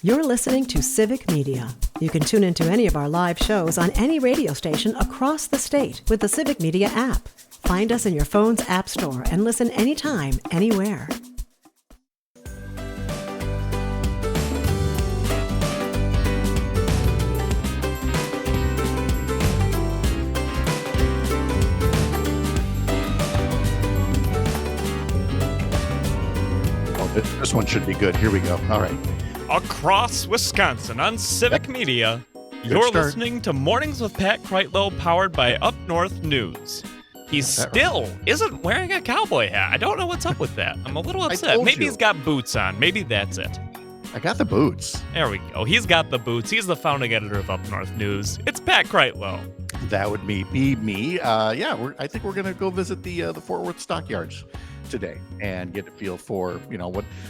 You're listening to Civic Media. You can tune into any of our live shows on any radio station across the state with the Civic Media app. Find us in your phone's app store and listen anytime, anywhere. This one should be good. Here we go. All right. Across Wisconsin on Civic Media, you're listening to Mornings with Pat Kreitlow, powered by Up North News. He still isn't wearing a cowboy hat. I don't know what's up with that. I'm a little upset. Maybe he's got boots on. Maybe that's it. I got the boots. There we go. He's got the boots. He's the founding editor of Up North News. It's Pat Kreitlow. That would be me. I think we're going to go visit the Fort Worth stockyards today and get a feel for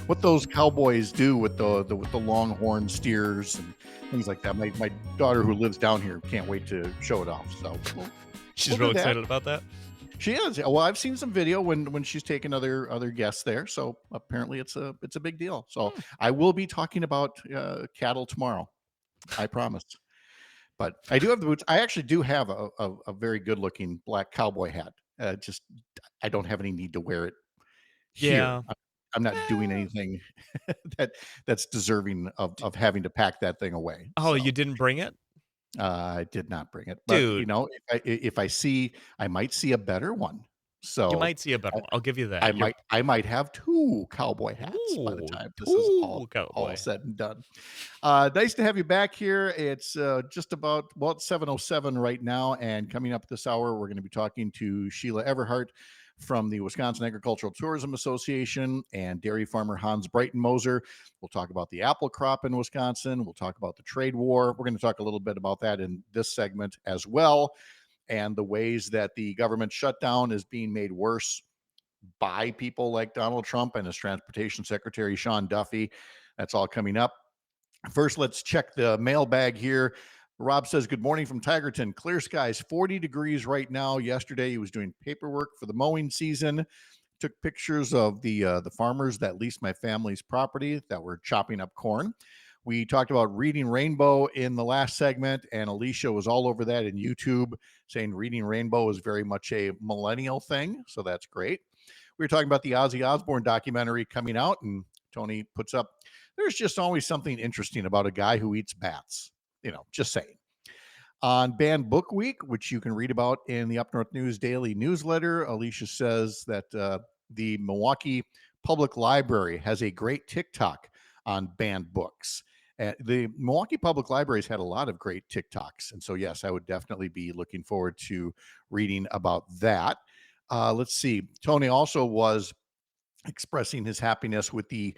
what those cowboys do with the longhorn steers and things like that. My daughter, who lives down here, can't wait to show it off. So she's real excited about that. She is. Well, I've seen some video when she's taken other guests there. So apparently it's a big deal. So I will be talking about cattle tomorrow. I promise. But I do have the boots. I actually do have a very good looking black cowboy hat. Just I don't have any need to wear it here. Yeah. I'm not doing anything that's deserving of having to pack that thing away. Oh, so. You didn't bring it? I did not bring it. But, dude, if I might see a better one. So you might see a better one. I'll give you that. I might have two cowboy hats by the time this is all said and done. Nice to have you back here. It's just about 7:07 right now, and coming up this hour, we're going to be talking to Sheila Everhart from the Wisconsin Agricultural Tourism Association and dairy farmer Hans Breitenmoser. We'll talk about the apple crop in Wisconsin. We'll talk about the trade war. We're going to talk a little bit about that in this segment as well, and the ways that the government shutdown is being made worse by people like Donald Trump and his transportation secretary, Sean Duffy. That's all coming up. First, let's check the mailbag here. Rob says, good morning from Tigerton. Clear skies, 40 degrees right now. Yesterday, he was doing paperwork for the mowing season. Took pictures of the farmers that leased my family's property that were chopping up corn. We talked about reading Rainbow in the last segment, and Alicia was all over that in YouTube, saying reading Rainbow is very much a millennial thing, so that's great. We were talking about the Ozzy Osbourne documentary coming out, and Tony puts up, there's just always something interesting about a guy who eats bats. Just saying. On Banned Book Week, which you can read about in the Up North News Daily newsletter, Alicia says that the Milwaukee Public Library has a great TikTok on banned books. The Milwaukee Public Library's had a lot of great TikToks. And so, yes, I would definitely be looking forward to reading about that. Let's see. Tony also was expressing his happiness with the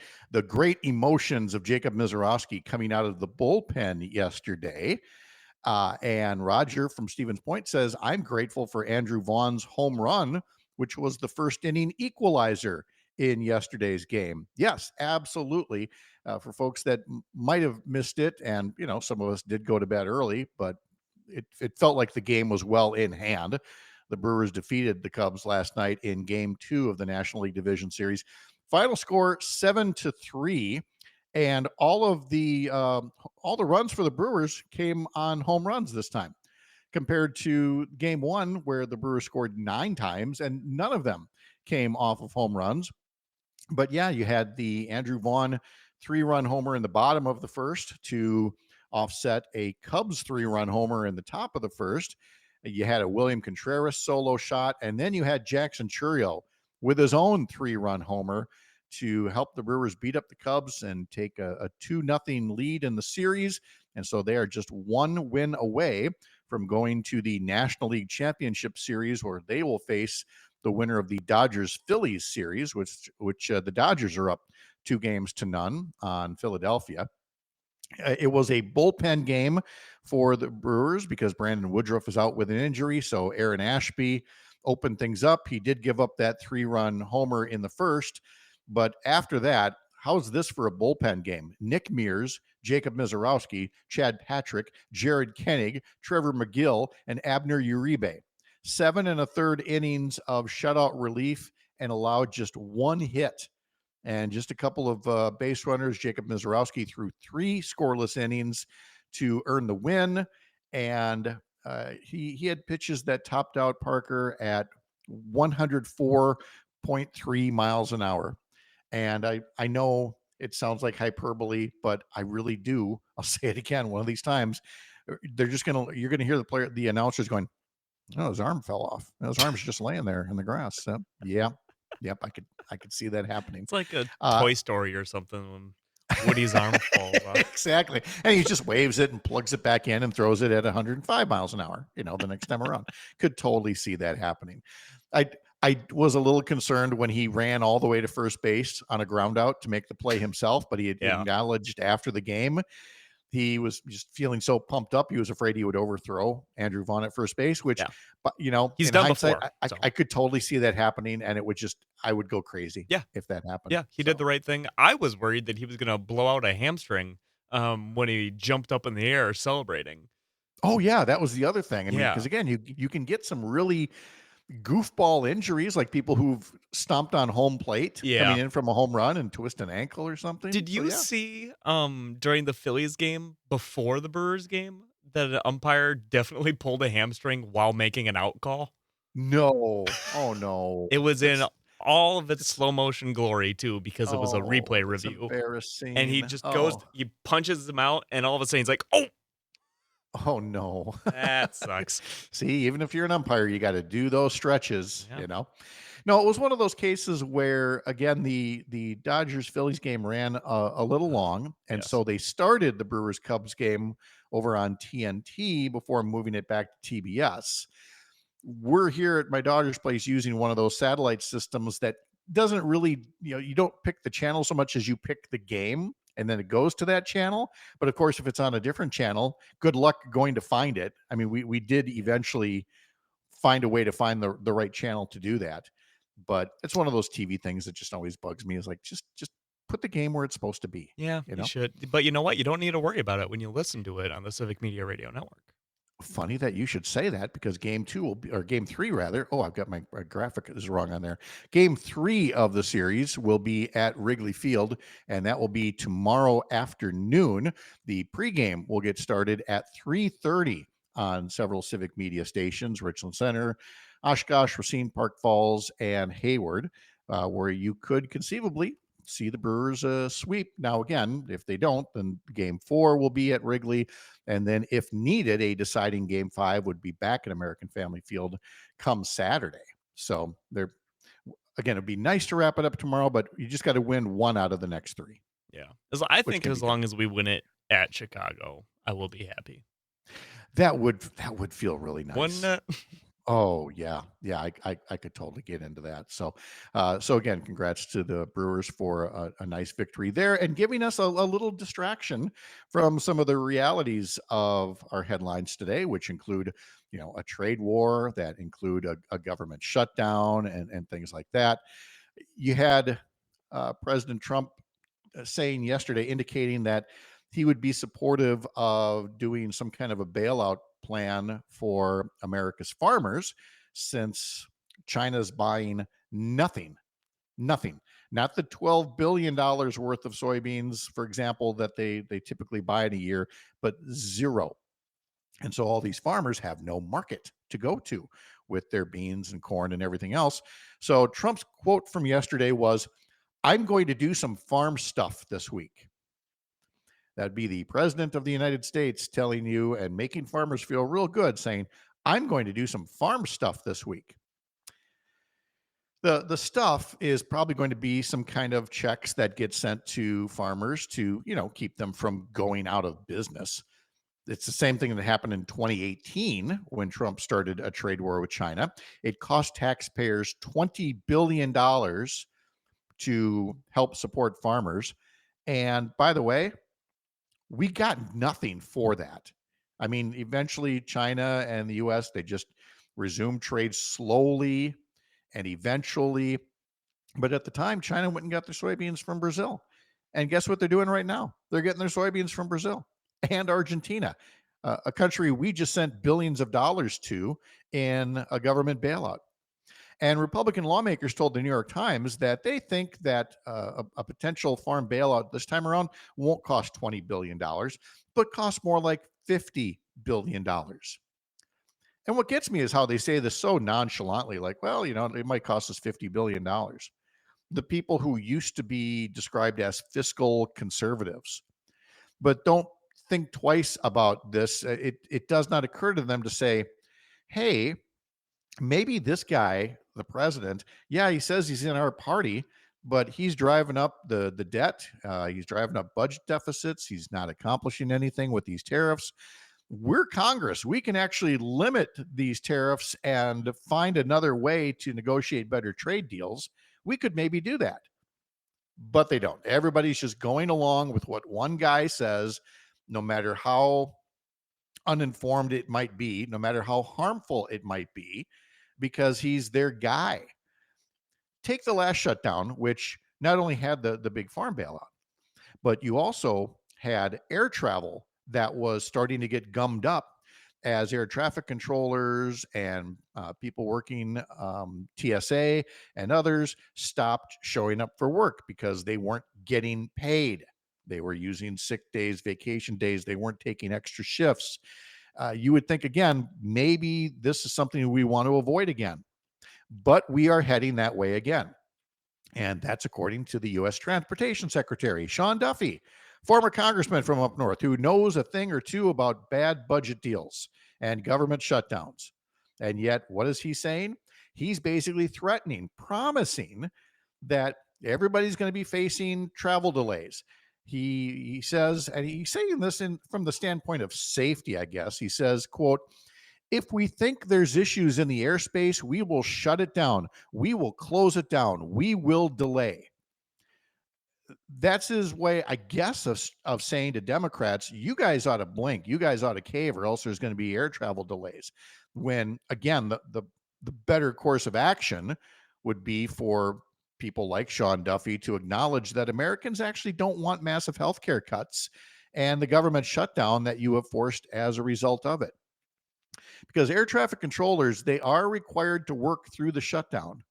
great emotions of Jacob Mizorowski coming out of the bullpen yesterday. And Roger from Stevens Point says, I'm grateful for Andrew Vaughn's home run, which was the first inning equalizer in yesterday's game. Yes, absolutely. For folks that might have missed it, and some of us did go to bed early, but it felt like the game was well in hand. The Brewers defeated the Cubs last night in Game 2 of the National League Division Series. Final score 7-3, and all the runs for the Brewers came on home runs this time, compared to Game 1 where the Brewers scored 9 times and none of them came off of home runs. But yeah, you had the Andrew Vaughn 3-run homer in the bottom of the first to offset a Cubs 3-run homer in the top of the first. You had a William Contreras solo shot, and then you had Jackson Chourio with his own 3-run homer to help the Brewers beat up the Cubs and take a 2-0 lead in the series. And so they are just one win away from going to the National League Championship Series, where they will face the winner of the Dodgers-Phillies series, which the Dodgers are up 2-0 on Philadelphia. It was a bullpen game for the Brewers because Brandon Woodruff is out with an injury. So Aaron Ashby opened things up. He did give up that 3-run homer in the first. But after that, how's this for a bullpen game? Nick Mears, Jacob Mizorowski, Chad Patrick, Jared Koenig, Trevor McGill, and Abner Uribe. 7 1/3 innings of shutout relief and allowed just one hit and just a couple of base runners. Jacob Mizorowski threw 3 scoreless innings to earn the win, and he had pitches that topped out, Parker, at 104.3 miles an hour. And I know it sounds like hyperbole, but I really do. I'll say it again one of these times. You're gonna hear the announcers going, "Oh, his arm fell off. His arm's just laying there in the grass." Yeah, yep. I could see that happening. It's like a Toy Story or something when Woody's arm falls off. Exactly. And he just waves it and plugs it back in and throws it at 105 miles an hour, the next time around. Could totally see that happening. I was a little concerned when he ran all the way to first base on a ground out to make the play himself, but he had acknowledged after the game he was just feeling so pumped up. He was afraid he would overthrow Andrew Vaughn at first base, which, but he's in done hindsight, before. I could totally see that happening, and I would go crazy. If that happened. Yeah, he did the right thing. I was worried that he was going to blow out a hamstring when he jumped up in the air celebrating. Oh yeah, that was the other thing. I mean, because again, you can get some really goofball injuries, like people who've stomped on home plate coming in from a home run and twist an ankle or something. Did you see during the Phillies game before the Brewers game that an umpire definitely pulled a hamstring while making an out call? No. Oh no. It was in all of its slow motion glory too, because it was a replay that's review. embarrassing. And he just goes, he punches him out, and all of a sudden he's like, "Oh, oh no, that sucks." See, even if you're an umpire, you got to do those stretches. No, it was one of those cases where, again, the Dodgers Phillies game ran a little long, and so they started the Brewers Cubs game over on TNT before moving it back to TBS. We're here at my daughter's place using one of those satellite systems that doesn't really, you don't pick the channel so much as you pick the game, and then it goes to that channel. But of course, if it's on a different channel, good luck going to find it. I mean, we did eventually find a way to find the right channel to do that. But it's one of those TV things that just always bugs me, is like, just put the game where it's supposed to be. Yeah, you should. But you know what? You don't need to worry about it when you listen to it on the Civic Media Radio Network. Funny that you should say that, because game 2 will be, or game 3 rather. Oh, I've got my graphic is wrong on there. Game 3 of the series will be at Wrigley Field, and that will be tomorrow afternoon. The pregame will get started at 3:30 on several Civic Media stations: Richland Center, Oshkosh, Racine, Park Falls, and Hayward, where you could conceivably see the Brewers sweep. Now, again, if they don't, then game 4 will be at Wrigley. And then if needed, a deciding game 5 would be back at American Family Field come Saturday. So again, it'd be nice to wrap it up tomorrow, but you just got to win 1 out of the next 3. Yeah. I think as long as we win it at Chicago, I will be happy. That would feel really nice. Wouldn't it? Oh yeah. I could totally get into that. So again, congrats to the Brewers for a nice victory there, and giving us a little distraction from some of the realities of our headlines today, which include, a trade war, that include a government shutdown and things like that. You had President Trump saying yesterday, indicating that he would be supportive of doing some kind of a bailout plan for America's farmers, since China's buying nothing, not the $12 billion worth of soybeans, for example, that they typically buy in a year, but 0. And so all these farmers have no market to go to with their beans and corn and everything else. So Trump's quote from yesterday was, "I'm going to do some farm stuff this week." That'd be the president of the United States telling you and making farmers feel real good, saying, "I'm going to do some farm stuff this week." The stuff is probably going to be some kind of checks that get sent to farmers to, keep them from going out of business. It's the same thing that happened in 2018 when Trump started a trade war with China. It cost taxpayers $20 billion to help support farmers. And by the way, we got nothing for that. I mean, eventually China and the US, they just resumed trade slowly and eventually. But at the time, China went and got their soybeans from Brazil. And guess what they're doing right now? They're getting their soybeans from Brazil and Argentina, a country we just sent billions of dollars to in a government bailout. And Republican lawmakers told the New York Times that they think that a potential farm bailout this time around won't cost $20 billion, but cost more like $50 billion. And what gets me is how they say this so nonchalantly, like, well, it might cost us $50 billion. The people who used to be described as fiscal conservatives, but don't think twice about this. It does not occur to them to say, hey, maybe this guy, the president, yeah, he says he's in our party, but he's driving up the debt. He's driving up budget deficits. He's not accomplishing anything with these tariffs. We're Congress. We can actually limit these tariffs and find another way to negotiate better trade deals. We could maybe do that. But they don't. Everybody's just going along with what one guy says, no matter how uninformed it might be, no matter how harmful it might be, because he's their guy. Take the last shutdown, which not only had the big farm bailout, but you also had air travel that was starting to get gummed up as air traffic controllers and people working TSA and others stopped showing up for work because they weren't getting paid. They were using sick days, vacation days. They weren't taking extra shifts. You would think, again, maybe this is something we want to avoid again. But we are heading that way again. And that's according to the U.S. Transportation Secretary, Sean Duffy, former congressman from up north who knows a thing or two about bad budget deals and government shutdowns. And yet, what is he saying? He's basically threatening, promising that everybody's going to be facing travel delays. He says, and he's saying this from the standpoint of safety, I guess. He says, quote, if we think there's issues in the airspace, we will shut it down. We will close it down. We will delay. That's his way, I guess, of saying to Democrats, you guys ought to blink. You guys ought to cave, or else there's going to be air travel delays. When, again, the better course of action would be for people like Sean Duffy to acknowledge that Americans actually don't want massive healthcare cuts and the government shutdown that you have forced as a result of it. Because air traffic controllers, they are required to work through the shutdown,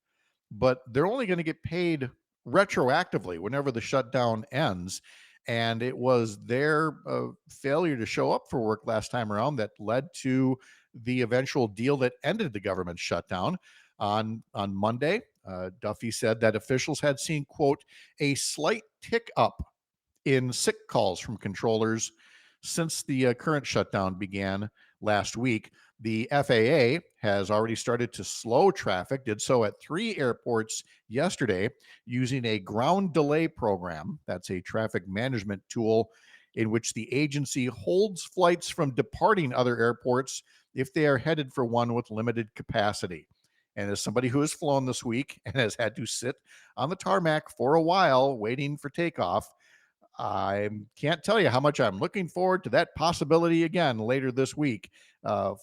but they're only going to get paid retroactively whenever the shutdown ends. And it was their failure to show up for work last time around that led to the eventual deal that ended the government shutdown. On Monday, Duffy said that officials had seen, quote, a slight tick up in sick calls from controllers since the current shutdown began last week. The FAA has already started to slow traffic, did so at 3 airports yesterday using a ground delay program. That's a traffic management tool in which the agency holds flights from departing other airports if they are headed for one with limited capacity. And as somebody who has flown this week and has had to sit on the tarmac for a while waiting for takeoff, I can't tell you how much I'm looking forward to that possibility again later this week,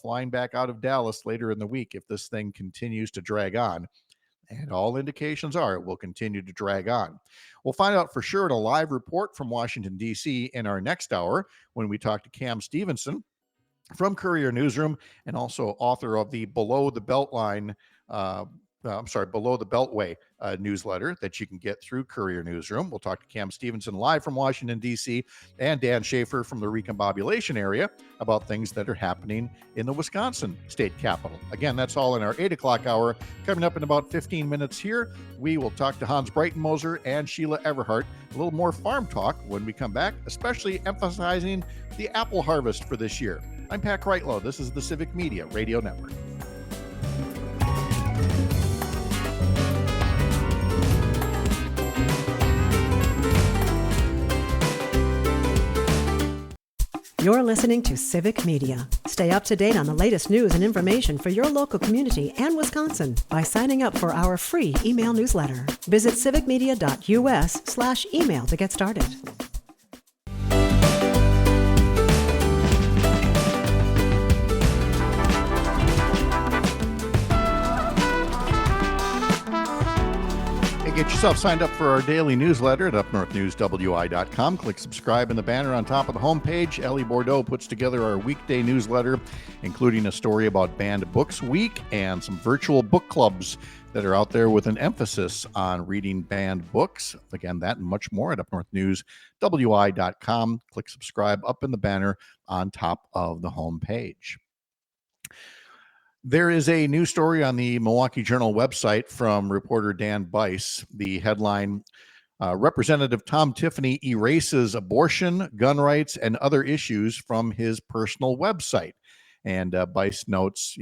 flying back out of Dallas later in the week if this thing continues to drag on. And all indications are it will continue to drag on. We'll find out for sure in a live report from Washington, D.C. in our next hour when we talk to Cam Stevenson from Courier Newsroom and also author of the Below the Beltway newsletter that you can get through Courier Newsroom. We'll talk to Cam Stevenson live from Washington, D.C., and Dan Schaefer from the recombobulation area about things that are happening in the Wisconsin state capitol. Again, that's all in our 8 o'clock hour. Coming up in about 15 minutes here, we will talk to Hans Breitenmoser and Sheila Everhart. A little more farm talk when we come back, especially emphasizing the apple harvest for this year. I'm Pat Kreitlow. This is the Civic Media Radio Network. You're listening to Civic Media. Stay up to date on the latest news and information for your local community and Wisconsin by signing up for our free email newsletter. Visit civicmedia.us/email to get started. Get yourself signed up for our daily newsletter at upnorthnewswi.com. Click subscribe in the banner on top of the homepage. Ellie Bordeaux puts together our weekday newsletter, including a story about Banned Books Week and some virtual book clubs that are out there with an emphasis on reading banned books. Again, that and much more at upnorthnewswi.com. Click subscribe up in the banner on top of the home page. There is a new story on the Milwaukee Journal website from reporter Dan Bice. The headline, Representative Tom Tiffany erases abortion, gun rights, and other issues from his personal website. And Bice notes,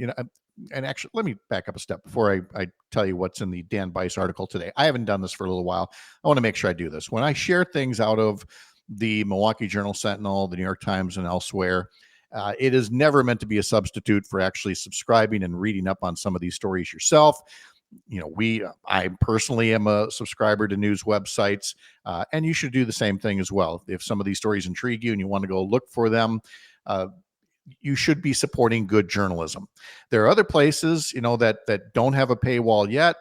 and actually, let me back up a step before I tell you what's in the Dan Bice article today. I haven't done this for a little while. I want to make sure I do this. When I share things out of the Milwaukee Journal Sentinel, the New York Times, and elsewhere, it is never meant to be a substitute for actually subscribing and reading up on some of these stories yourself. I personally am a subscriber to news websites, and you should do the same thing as well. If some of these stories intrigue you and you want to go look for them, you should be supporting good journalism. There are other places, that don't have a paywall yet.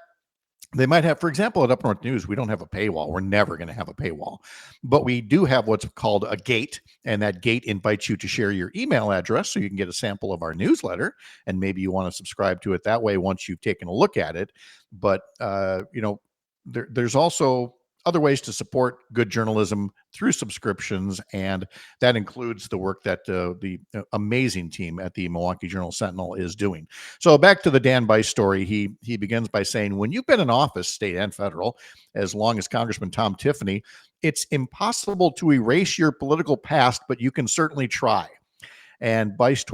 They might have, for example, at Up North News, we don't have a paywall. We're never going to have a paywall. But we do have what's called a gate, and that gate invites you to share your email address so you can get a sample of our newsletter, and maybe you want to subscribe to it that way once you've taken a look at it. But, there's also other ways to support good journalism through subscriptions, and that includes the work that the amazing team at the Milwaukee Journal Sentinel is doing. So back to the Dan Bice story. He begins by saying, when you've been in office, state and federal, as long as Congressman Tom Tiffany, it's impossible to erase your political past, but you can certainly try. And Bice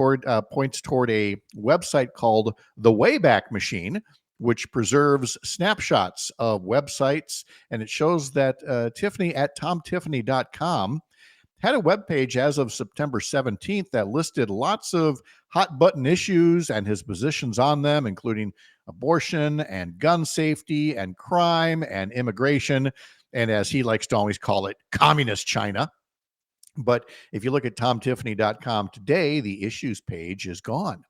points toward a website called The Wayback Machine, which preserves snapshots of websites. And it shows that Tiffany at tomtiffany.com had a webpage as of September 17th that listed lots of hot button issues and his positions on them, including abortion and gun safety and crime and immigration. And as he likes to always call it, communist China. But if you look at tomtiffany.com today, the issues page is gone.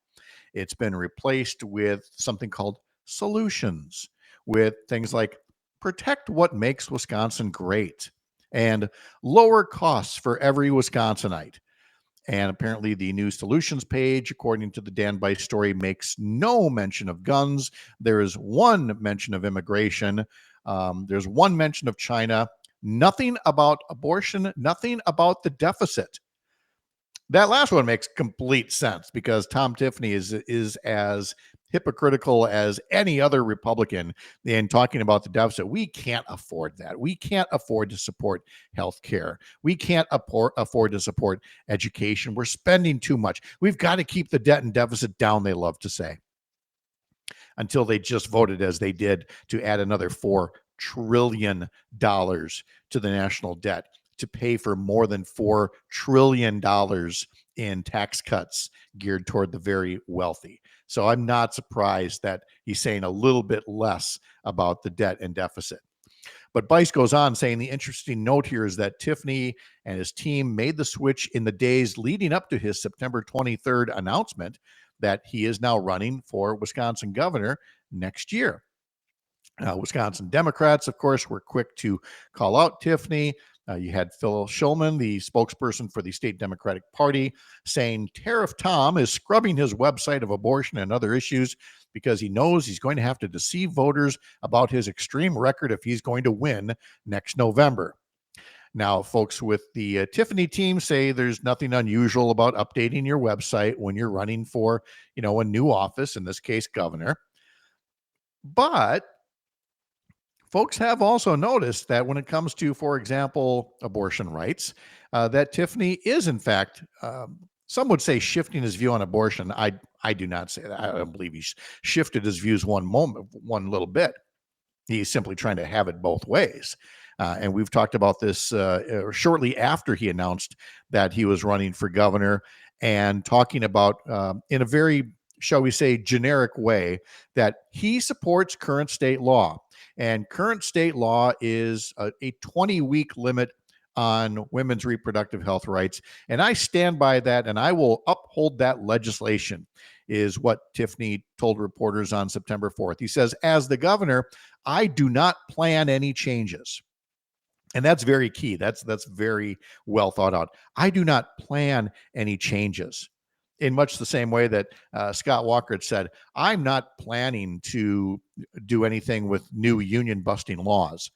It's been replaced with something called solutions, with things like protect what makes Wisconsin great and lower costs for every Wisconsinite. And apparently the new solutions page, according to the Dan Bice story, makes no mention of guns. There is one mention of immigration. There's one mention of China. Nothing about abortion, nothing about the deficit. That last one makes complete sense because Tom Tiffany is as hypocritical as any other Republican in talking about the deficit. We can't afford that. We can't afford to support health care. We can't afford to support education. We're spending too much. We've got to keep the debt and deficit down, they love to say. Until they just voted, as they did, to add another $4 trillion to the national debt, to pay for more than $4 trillion in tax cuts geared toward the very wealthy. So I'm not surprised that he's saying a little bit less about the debt and deficit. But Bice goes on saying the interesting note here is that Tiffany and his team made the switch in the days leading up to his September 23rd announcement that he is now running for Wisconsin governor next year. Wisconsin Democrats, of course, were quick to call out Tiffany. You had Phil Schulman, the spokesperson for the state Democratic Party, saying Tariff Tom is scrubbing his website of abortion and other issues because he knows he's going to have to deceive voters about his extreme record if he's going to win next November. Now, folks with the Tiffany team say there's nothing unusual about updating your website when you're running for, a new office, in this case, governor. But folks have also noticed that when it comes to, for example, abortion rights, that Tiffany is, in fact, some would say shifting his view on abortion. I do not say that. I don't believe he's shifted his views one little bit. He's simply trying to have it both ways. And we've talked about this shortly after he announced that he was running for governor, and talking about in a very, shall we say, generic way, that he supports current state law. And current state law is a 20-week limit on women's reproductive health rights. And I stand by that, and I will uphold that legislation, is what Tiffany told reporters on September 4th. He says, as the governor, I do not plan any changes. And that's very key. That's very well thought out. I do not plan any changes. in much the same way that Scott Walker had said, I'm not planning to do anything with new union busting laws.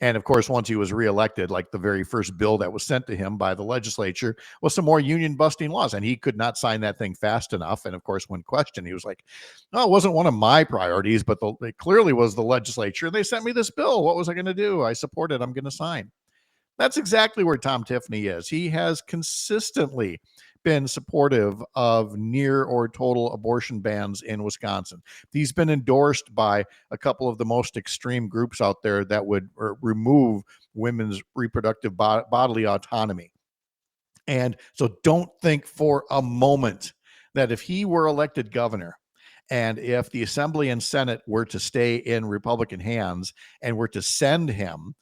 And of course, once he was reelected, like the very first bill that was sent to him by the legislature was some more union busting laws. And he could not sign that thing fast enough. And of course, when questioned, he was like, no, it wasn't one of my priorities, but it clearly was the legislature. They sent me this bill. What was I going to do? I support it. I'm going to sign. That's exactly where Tom Tiffany is. He has consistently been supportive of near or total abortion bans in Wisconsin. He's been endorsed by a couple of the most extreme groups out there that would remove women's reproductive bodily autonomy. And so don't think for a moment that if he were elected governor, and if the Assembly and Senate were to stay in Republican hands and were to send him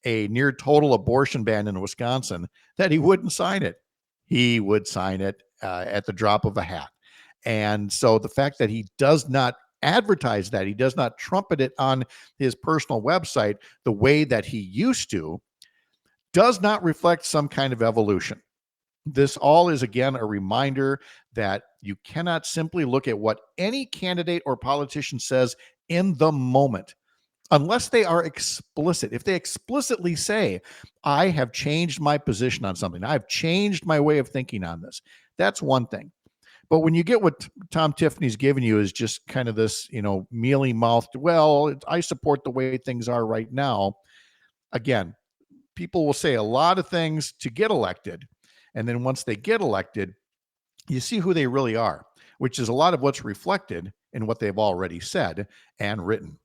a near total abortion ban in Wisconsin, that he wouldn't sign it. He would sign it at the drop of a hat. And so the fact that he does not advertise that, he does not trumpet it on his personal website the way that he used to, does not reflect some kind of evolution. This all is, again, a reminder that you cannot simply look at what any candidate or politician says in the moment, unless they are explicit. If they explicitly say, I have changed my position on something, I've changed my way of thinking on this, that's one thing. But when you get what Tom Tiffany's given you is just kind of this, mealy-mouthed, well, I support the way things are right now. Again, people will say a lot of things to get elected. And then once they get elected, you see who they really are, which is a lot of what's reflected in what they've already said and written.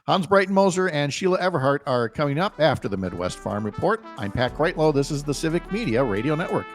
Hans Breitenmoser and Sheila Everhart are coming up after the Midwest Farm Report. I'm Pat Kreitlow. This is the Civic Media Radio Network.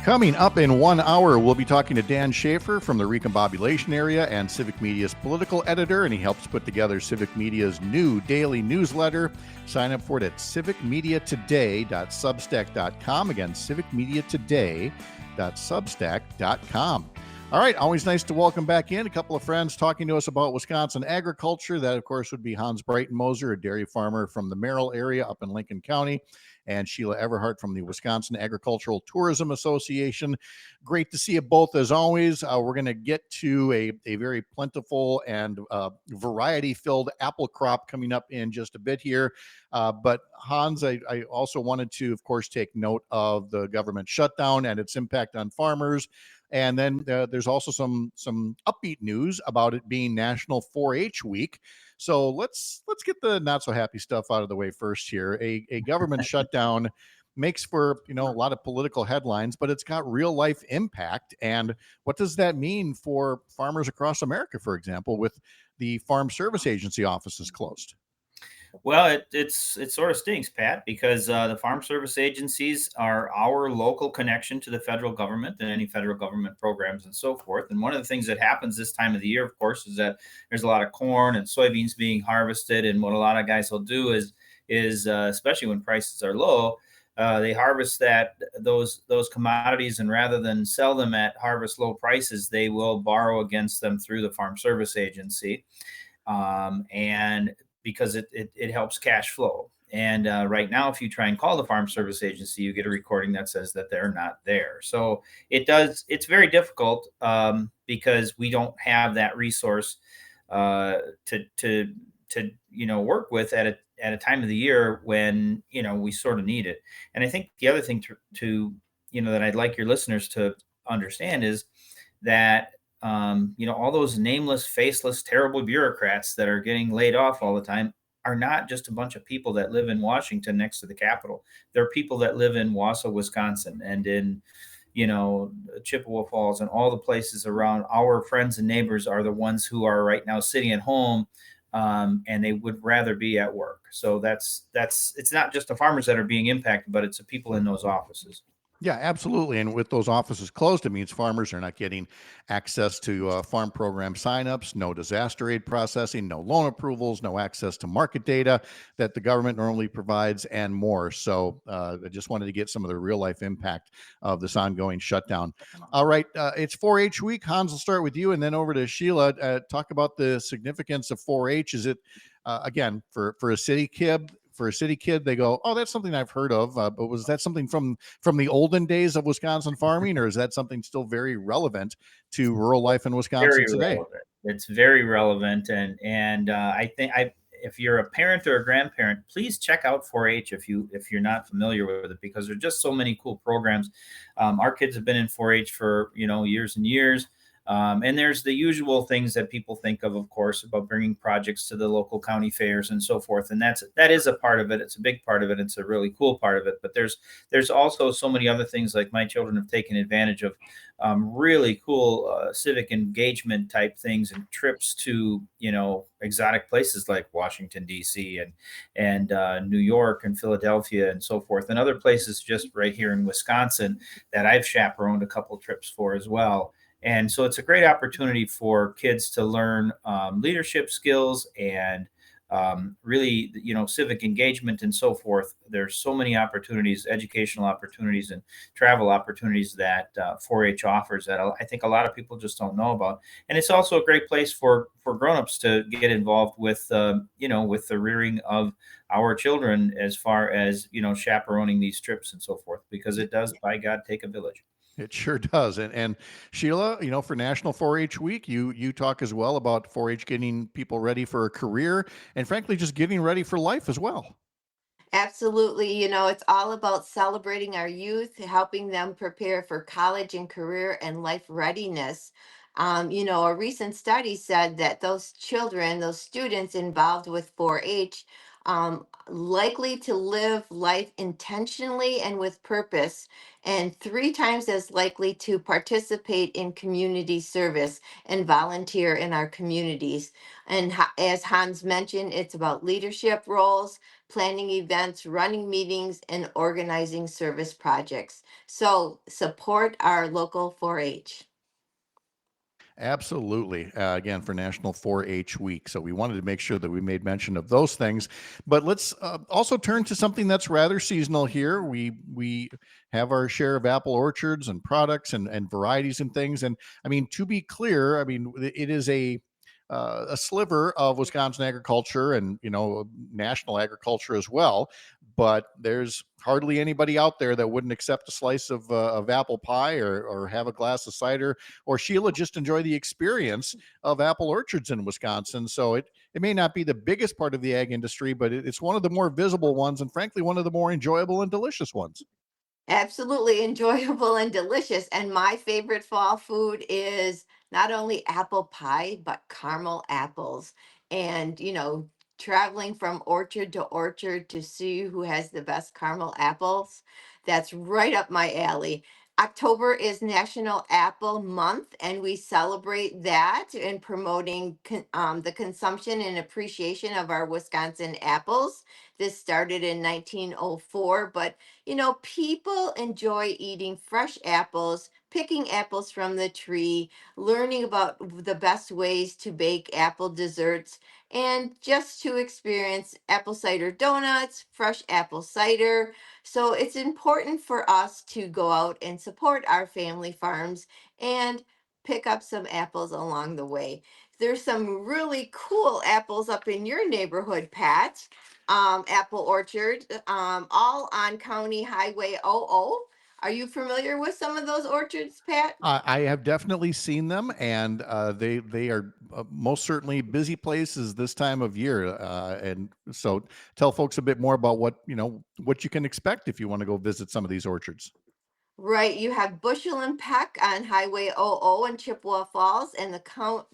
Coming up in 1 hour, we'll be talking to Dan Schaefer from the recombobulation area and Civic Media's political editor, and he helps put together Civic Media's new daily newsletter. Sign up for it at civicmediatoday.substack.com. Again, civicmediatoday.substack.com. All right, always nice to welcome back in a couple of friends talking to us about Wisconsin agriculture. That, of course, would be Hans Breitenmoser, a dairy farmer from the Merrill area up in Lincoln County, and Sheila Everhart from the Wisconsin Agricultural Tourism Association. Great to see you both as always. We're going to get to a very plentiful and variety-filled apple crop coming up in just a bit here. But Hans, I also wanted to, of course, take note of the government shutdown and its impact on farmers. And then there's also some upbeat news about it being National 4-H Week. So let's get the not so happy stuff out of the way first here. A government shutdown makes for a lot of political headlines, but it's got real life impact. And what does that mean for farmers across America, for example, with the Farm Service Agency offices closed? Well, it sort of stinks, Pat, because the Farm Service agencies are our local connection to the federal government and any federal government programs and so forth. And one of the things that happens this time of the year, of course, is that there's a lot of corn and soybeans being harvested. And what a lot of guys will do is especially when prices are low, they harvest those commodities, and rather than sell them at harvest low prices, they will borrow against them through the Farm Service Agency. And because it helps cash flow. And right now, if you try and call the Farm Service Agency, you get a recording that says that they're not there. So it's very difficult because we don't have that resource to work with at a time of the year when, we sort of need it. And I think the other thing to that I'd like your listeners to understand is that all those nameless, faceless, terrible bureaucrats that are getting laid off all the time are not just a bunch of people that live in Washington next to the Capitol. They're people that live in Wausau, Wisconsin, and in, Chippewa Falls and all the places around. Our friends and neighbors are the ones who are right now sitting at home, and they would rather be at work. So it's not just the farmers that are being impacted, but it's the people in those offices. Yeah, absolutely. And with those offices closed, it means farmers are not getting access to farm program signups, no disaster aid processing, no loan approvals, no access to market data that the government normally provides, and more. So I just wanted to get some of the real life impact of this ongoing shutdown. All right, it's 4-H week. Hans, will start with you, and then over to Sheila. Talk about the significance of 4-H. Is it again for a city kid? For a city kid, they go, "Oh, that's something I've heard of." But was that something from the olden days of Wisconsin farming, or is that something still very relevant to rural life in Wisconsin Very today? relevant. It's very relevant, and I think I if you're a parent or a grandparent, please check out 4-H if you're not familiar with it, because there's just so many cool programs. Our kids have been in 4-H for years and years. And there's the usual things that people think of course, about bringing projects to the local county fairs and so forth. And that is a part of it. It's a big part of it. It's a really cool part of it. But there's also so many other things, like my children have taken advantage of really cool civic engagement type things and trips to exotic places like Washington D.C. and New York and Philadelphia and so forth, and other places just right here in Wisconsin that I've chaperoned a couple trips for as well. And so it's a great opportunity for kids to learn leadership skills and really, civic engagement and so forth. There's so many opportunities, educational opportunities, and travel opportunities that 4-H offers that I think a lot of people just don't know about. And it's also a great place for grown-ups to get involved with, with the rearing of our children, as far as chaperoning these trips and so forth, because it does, by God, take a village. It sure does. And Sheila, for National 4-H Week, you talk as well about 4-H getting people ready for a career, and frankly, just getting ready for life as well. Absolutely. It's all about celebrating our youth, helping them prepare for college and career and life readiness. A recent study said that those children, those students involved with 4-H, likely to live life intentionally and with purpose, and 3 times as likely to participate in community service and volunteer in our communities. And as Hans mentioned, it's about leadership roles, planning events, running meetings, and organizing service projects. So support our local 4-H. Absolutely. Again, for National 4-H Week. So we wanted to make sure that we made mention of those things. But let's also turn to something that's rather seasonal here. We have our share of apple orchards and products and varieties and things. And I mean, to be clear, I mean, it is a sliver of Wisconsin agriculture and national agriculture as well. But there's hardly anybody out there that wouldn't accept a slice of apple pie or have a glass of cider, or Sheila, just enjoy the experience of apple orchards in Wisconsin. So it may not be the biggest part of the ag industry, but it's one of the more visible ones, and frankly, one of the more enjoyable and delicious ones. Absolutely enjoyable and delicious. And my favorite fall food is not only apple pie, but caramel apples. And, traveling from orchard to orchard to see who has the best caramel apples, that's right up my alley. October is National Apple Month, and we celebrate that in promoting the consumption and appreciation of our Wisconsin apples. This started in 1904, but people enjoy eating fresh apples, picking apples from the tree, learning about the best ways to bake apple desserts, and just to experience apple cider donuts, fresh apple cider. So it's important for us to go out and support our family farms and pick up some apples along the way. There's some really cool apples up in your neighborhood, Pat. Apple Orchard, all on County Highway 00. Are you familiar with some of those orchards, Pat? I have definitely seen them, and they are most certainly busy places this time of year. And so, tell folks a bit more about what you can expect if you want to go visit some of these orchards. Right, you have Bushel and Peck on Highway 00 in Chippewa Falls, and the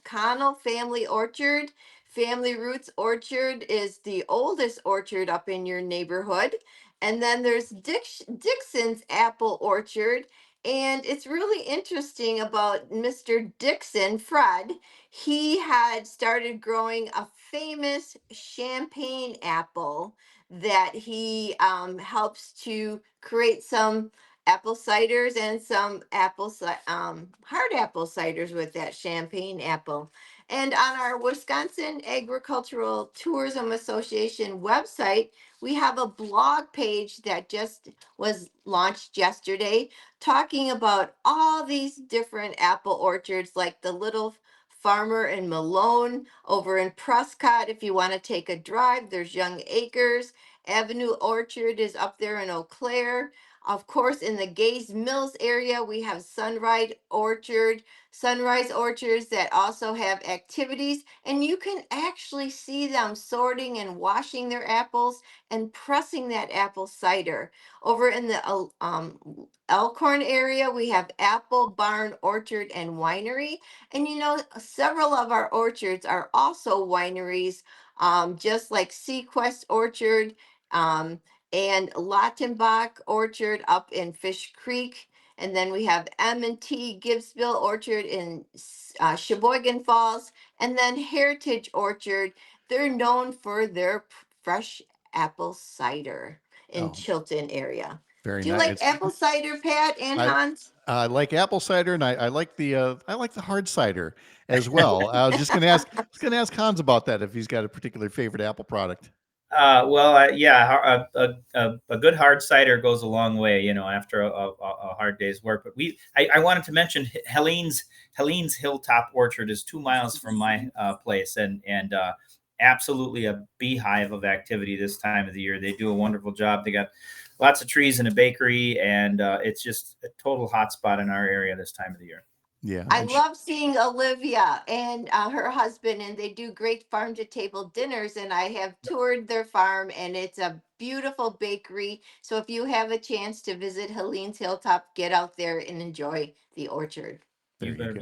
Connell Family Orchard. Family Roots Orchard is the oldest orchard up in your neighborhood. And then there's Dixon's Apple Orchard. And it's really interesting about Mr. Dixon, Fred. He had started growing a famous champagne apple that he helps to create some apple ciders and some hard apple ciders with that champagne apple. And on our Wisconsin Agricultural Tourism Association website, we have a blog page that just was launched yesterday talking about all these different apple orchards, like the Little Farmer in Malone over in Prescott. If you want to take a drive, there's Young Acres. Avenue Orchard is up there in Eau Claire. Of course, in the Gaze Mills area, we have Sunrise Orchards that also have activities, and you can actually see them sorting and washing their apples and pressing that apple cider. Over in the Elkhorn area, we have Apple Barn Orchard and Winery, and several of our orchards are also wineries, just like Sequest Orchard um, and Lottenbach Orchard up in Fish Creek. And then we have M&T Gibbsville Orchard in Sheboygan Falls. And then Heritage Orchard, they're known for their fresh apple cider in Chilton area. Very Do you nice. like apple cider, Pat and Hans? I like apple cider, and I like the hard cider as well. I was just going to ask Hans about that if he's got a particular favorite apple product. Yeah, a good hard cider goes a long way, after a hard day's work. But I wanted to mention Helene's Hilltop Orchard is 2 miles from my place, and absolutely a beehive of activity this time of the year. They do a wonderful job. They got lots of trees and a bakery, and it's just a total hotspot in our area this time of the year. Yeah, I love seeing Olivia and her husband, and they do great farm to table dinners. And I have toured their farm, and it's a beautiful bakery. So if you have a chance to visit Helene's Hilltop, get out there and enjoy the orchard. There you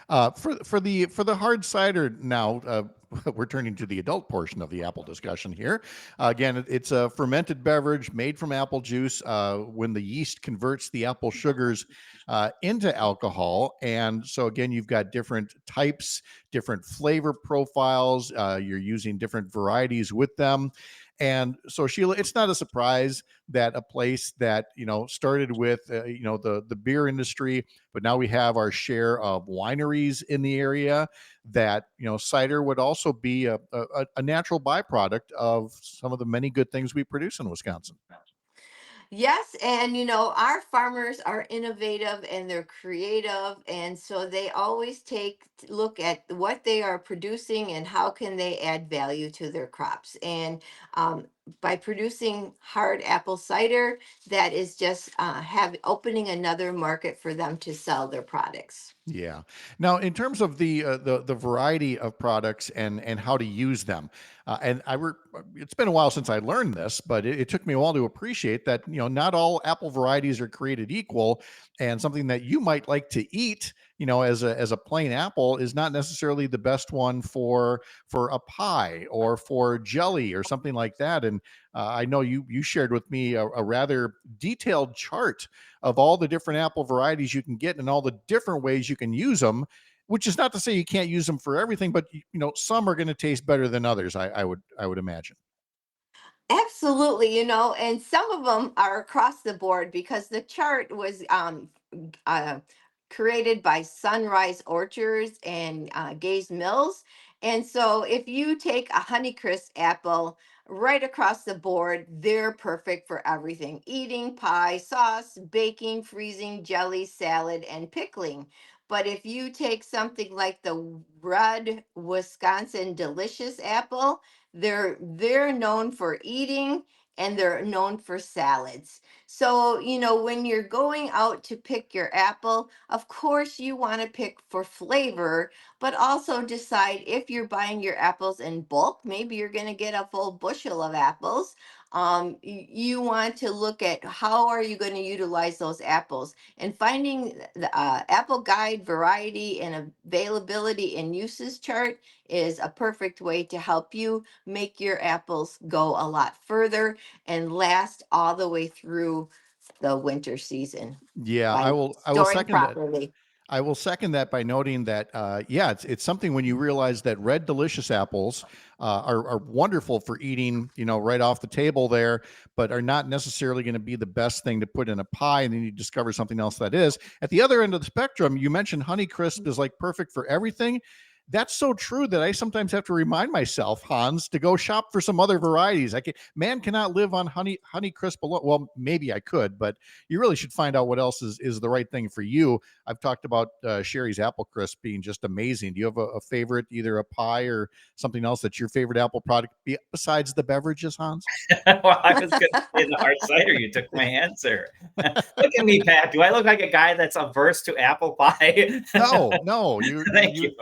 go. For the hard cider now, we're turning to the adult portion of the apple discussion here. Again, it's a fermented beverage made from apple juice when the yeast converts the apple sugars into alcohol. And so again, you've got different types, different flavor profiles. You're using different varieties with them. And so, Sheila, it's not a surprise that a place that started with the beer industry, but now we have our share of wineries in the area. That cider would also be a natural byproduct of some of the many good things we produce in Wisconsin. Yes, and our farmers are innovative and they're creative, and so they always look at what they are producing and how can they add value to their crops. And by producing hard apple cider, that is just opening another market for them to sell their products. Yeah. Now, in terms of the variety of products and how to use them, it's been a while since I learned this, but it took me a while to appreciate that not all apple varieties are created equal, and something that you might like to eat as a plain apple is not necessarily the best one for a pie or for jelly or something like that. And I know you shared with me a rather detailed chart of all the different apple varieties you can get and all the different ways you can use them, which is not to say you can't use them for everything, but some are going to taste better than others. I would imagine. Absolutely, and some of them are across the board because the chart was uh, created by Sunrise Orchards and Gaze Mills. And so if you take a Honeycrisp apple right across the board, they're perfect for everything: eating, pie, sauce, baking, freezing, jelly, salad, and pickling. But if you take something like the red Wisconsin Delicious apple, they're known for eating and they're known for salads. So, when you're going out to pick your apple, of course you want to pick for flavor, but also decide if you're buying your apples in bulk. Maybe you're going to get a full bushel of apples. You want to look at how are you going to utilize those apples, and finding the apple guide variety and availability and uses chart is a perfect way to help you make your apples go a lot further and last all the way through the winter season. Yeah, by I will storing second that. properly. I will second that by noting that, it's something when you realize that red delicious apples are wonderful for eating, right off the table there, but are not necessarily going to be the best thing to put in a pie. And then you discover something else that is. At the other end of the spectrum, you mentioned Honeycrisp is like perfect for everything. That's so true that I sometimes have to remind myself, Hans, to go shop for some other varieties. Man cannot live on Honeycrisp alone. Well, maybe I could, but you really should find out what else is the right thing for you. I've talked about Sherry's Apple Crisp being just amazing. Do you have a favorite, either a pie or something else that's your favorite Apple product besides the beverages, Hans? Well, I was going to say the hard cider. You took my answer. Look at me, Pat. Do I look like a guy that's averse to apple pie? No. Thank you.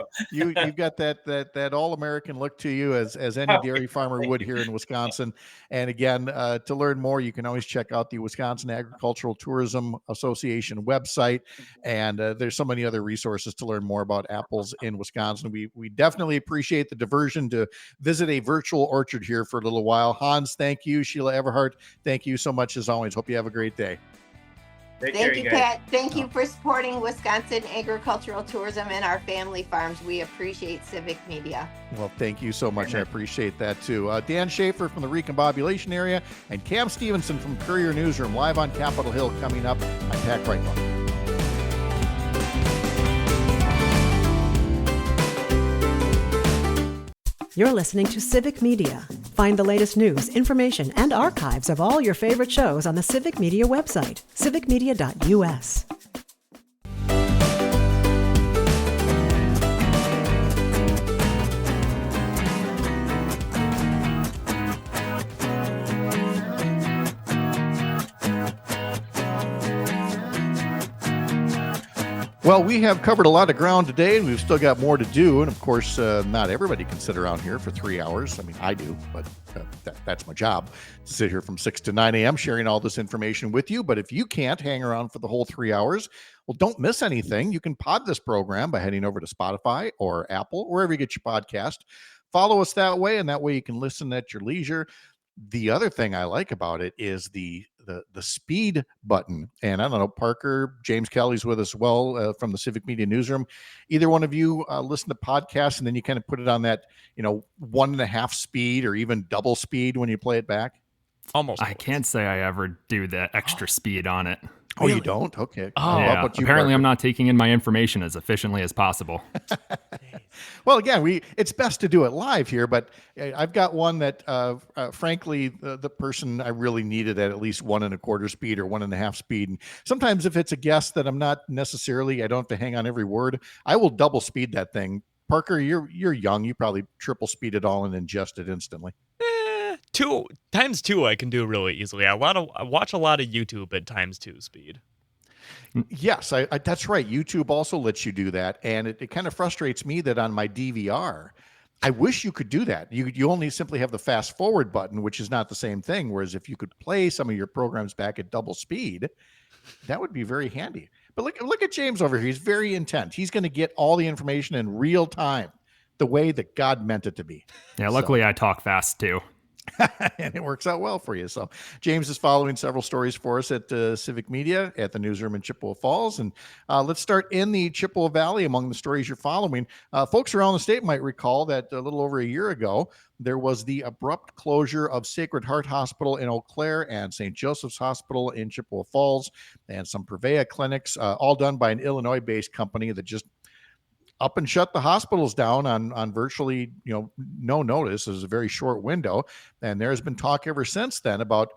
You've got that all-American look to you, as any dairy farmer would here in Wisconsin. And again, to learn more, you can always check out the Wisconsin Agricultural Tourism Association website. And there's so many other resources to learn more about apples in Wisconsin. We definitely appreciate the diversion to visit a virtual orchard here for a little while. Hans, thank you. Sheila Everhart, thank you so much as always. Hope you have a great day. Thank you, Pat. Thank you for supporting Wisconsin agricultural tourism and our family farms. We appreciate Civic Media. Well, thank you so much. I appreciate that too. Dan Schaefer from the Recombobulation area and Cam Stevenson from Courier Newsroom live on Capitol Hill coming up. I'm Pat Kreitlow. You're listening to Civic Media. Find the latest news, information, and archives of all your favorite shows on the Civic Media website, civicmedia.us. Well, we have covered a lot of ground today, and we've still got more to do. And of course, not everybody can sit around here for 3 hours. I mean, I do, but that's my job, to sit here from 6 to 9 a.m. sharing all this information with you. But if you can't hang around for the whole 3 hours, well, don't miss anything. You can pod this program by heading over to Spotify or Apple, wherever you get your podcast. Follow us that way, and that way you can listen at your leisure. The other thing I like about it is the speed button. And I don't know, Parker, James Kelly's with us as well from the Civic Media Newsroom. Either one of you listen to podcasts and then you kind of put it on that, 1.5 speed or even double speed when you play it back? Almost. I can't say I ever do the extra speed on it. Oh, really? You don't? Okay. Oh, yeah. Apparently I'm not taking in my information as efficiently as possible. Well, again, it's best to do it live here, but I've got one that, frankly, the person I really needed at least 1.25 speed or 1.5 speed. And sometimes if it's a guest that I'm not necessarily, I don't have to hang on every word, I will double speed that thing. Parker, you're young. You probably triple speed it all and ingest it instantly. 2 times 2 I can do really easily. I watch a lot of YouTube at times 2 speed. Yes, I that's right. YouTube also lets you do that, and it kind of frustrates me that on my DVR, I wish you could do that. You only simply have the fast forward button, which is not the same thing. Whereas if you could play some of your programs back at double speed, that would be very handy. But look at James over here. He's very intent. He's going to get all the information in real time, the way that God meant it to be. Yeah, luckily I talk fast too. And it works out well for you. So James is following several stories for us at Civic Media at the newsroom in Chippewa Falls. And let's start in the Chippewa Valley among the stories you're following. Folks around the state might recall that a little over a year ago, there was the abrupt closure of Sacred Heart Hospital in Eau Claire and St. Joseph's Hospital in Chippewa Falls and some Prevea clinics, all done by an Illinois-based company that just up and shut the hospitals down on virtually, no notice. It was a very short window. And there has been talk ever since then about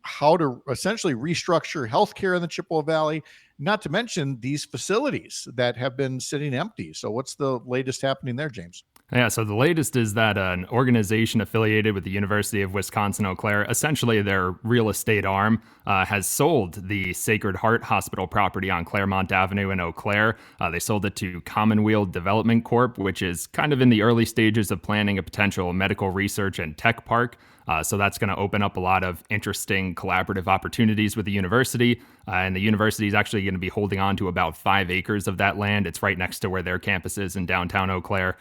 how to essentially restructure healthcare in the Chippewa Valley, not to mention these facilities that have been sitting empty. So what's the latest happening there, James? Yeah, so the latest is that an organization affiliated with the University of Wisconsin-Eau Claire, essentially their real estate arm, has sold the Sacred Heart Hospital property on Claremont Avenue in Eau Claire. They sold it to Commonweal Development Corp., which is kind of in the early stages of planning a potential medical research and tech park. So that's going to open up a lot of interesting collaborative opportunities with the university. And the university is actually going to be holding on to about 5 acres of that land. It's right next to where their campus is in downtown Eau Claire.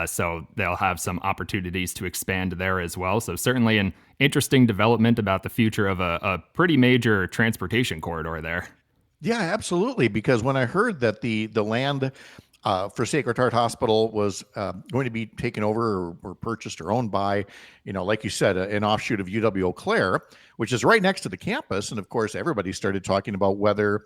So they'll have some opportunities to expand there as well. So certainly an interesting development about the future of a pretty major transportation corridor there. Yeah, absolutely. Because when I heard that the land for Sacred Heart Hospital was going to be taken over or purchased or owned by, like you said, an offshoot of UW Eau Claire, which is right next to the campus. And of course, everybody started talking about whether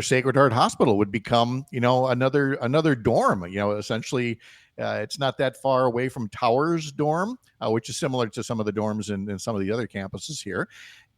Sacred Heart Hospital would become, another dorm. Essentially, it's not that far away from Towers dorm, which is similar to some of the dorms in some of the other campuses here.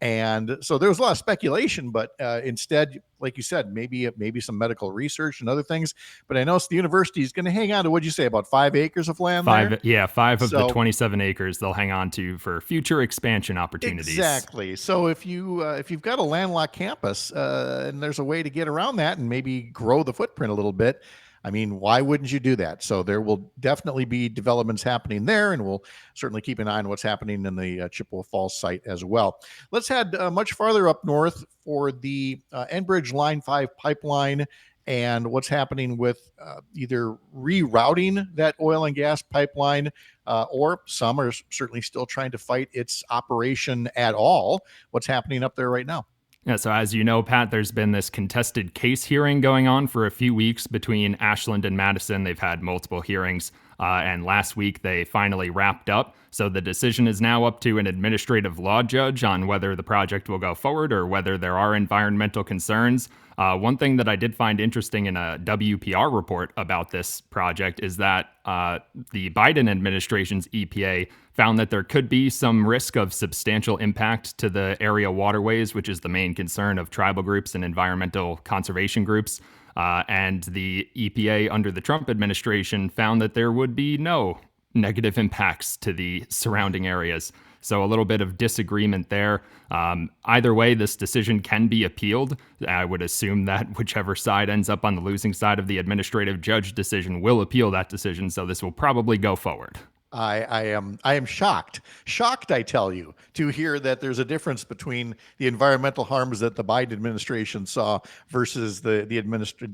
And so there was a lot of speculation, but instead, like you said, maybe some medical research and other things. But I know the university is going to hang on to, what'd you say, about 5 acres of land there? Yeah, 5 of the 27 acres they'll hang on to for future expansion opportunities. Exactly. So if you've got a landlocked campus and there's a way to get around that and maybe grow the footprint a little bit, I mean, why wouldn't you do that? So there will definitely be developments happening there, and we'll certainly keep an eye on what's happening in the Chippewa Falls site as well. Let's head much farther up north for the Enbridge Line 5 pipeline and what's happening with either rerouting that oil and gas pipeline or some are certainly still trying to fight its operation at all. What's happening up there right now? Yeah, so as you know, Pat, there's been this contested case hearing going on for a few weeks between Ashland and Madison. They've had multiple hearings, and last week they finally wrapped up. So the decision is now up to an administrative law judge on whether the project will go forward or whether there are environmental concerns. One thing that I did find interesting in a WPR report about this project is that the Biden administration's EPA found that there could be some risk of substantial impact to the area waterways, which is the main concern of tribal groups and environmental conservation groups. And the EPA under the Trump administration found that there would be no negative impacts to the surrounding areas. So a little bit of disagreement there. Either way, this decision can be appealed. I would assume that whichever side ends up on the losing side of the administrative judge decision will appeal that decision. So this will probably go forward. I am shocked, I tell you, to hear that there's a difference between the environmental harms that the Biden administration saw versus the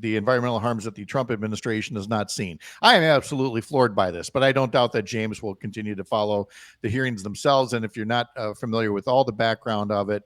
environmental harms that the Trump administration has not seen. I am absolutely floored by this, but I don't doubt that James will continue to follow the hearings themselves. And if you're not familiar with all the background of it,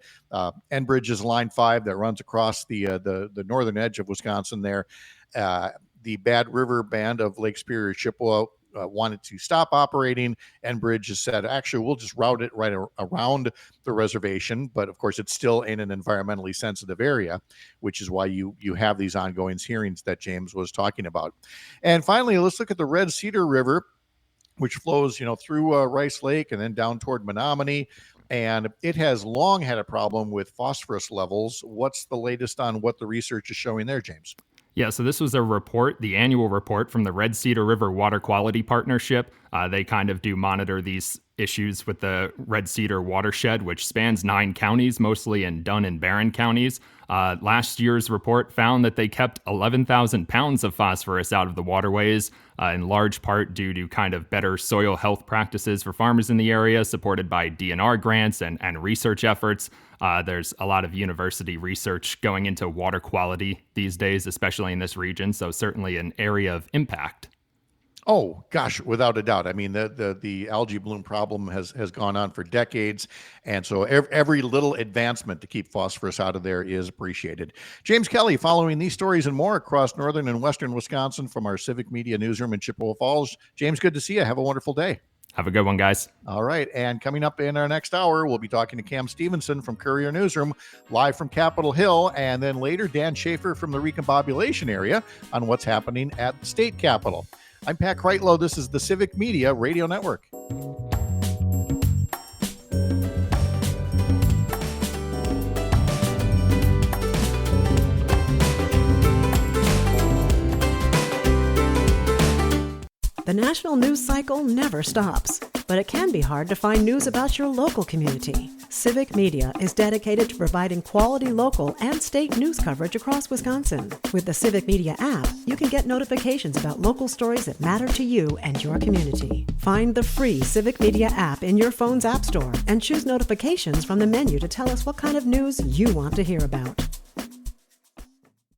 Enbridge is Line 5 that runs across the northern edge of Wisconsin there. The Bad River Band of Lake Superior Chippewa wanted to stop operating. Enbridge has said, actually, we'll just route it right around the reservation. But of course, it's still in an environmentally sensitive area, which is why you have these ongoing hearings that James was talking about. And finally, let's look at the Red Cedar River, which flows, through Rice Lake and then down toward Menominee. And it has long had a problem with phosphorus levels. What's the latest on what the research is showing there, James? Yeah, so this was a report, the annual report from the Red Cedar River Water Quality Partnership. They kind of do monitor these issues with the Red Cedar watershed, which spans 9 counties, mostly in Dunn and Barron counties. Last year's report found that they kept 11,000 pounds of phosphorus out of the waterways, in large part due to kind of better soil health practices for farmers in the area, supported by DNR grants and research efforts. There's a lot of university research going into water quality these days, especially in this region, so certainly an area of impact. Oh, gosh, without a doubt. I mean, the algae bloom problem has gone on for decades. And so every little advancement to keep phosphorus out of there is appreciated. James Kelly, following these stories and more across northern and western Wisconsin from our Civic Media newsroom in Chippewa Falls. James, good to see you. Have a wonderful day. Have a good one, guys. All right. And coming up in our next hour, we'll be talking to Cam Stevenson from Courier Newsroom, live from Capitol Hill. And then later, Dan Schaefer from the Recombobulation area on what's happening at the state capitol. I'm Pat Kreitlow. This is the Civic Media Radio Network. The national news cycle never stops, but it can be hard to find news about your local community. Civic Media is dedicated to providing quality local and state news coverage across Wisconsin. With the Civic Media app, you can get notifications about local stories that matter to you and your community. Find the free Civic Media app in your phone's app store and choose notifications from the menu to tell us what kind of news you want to hear about.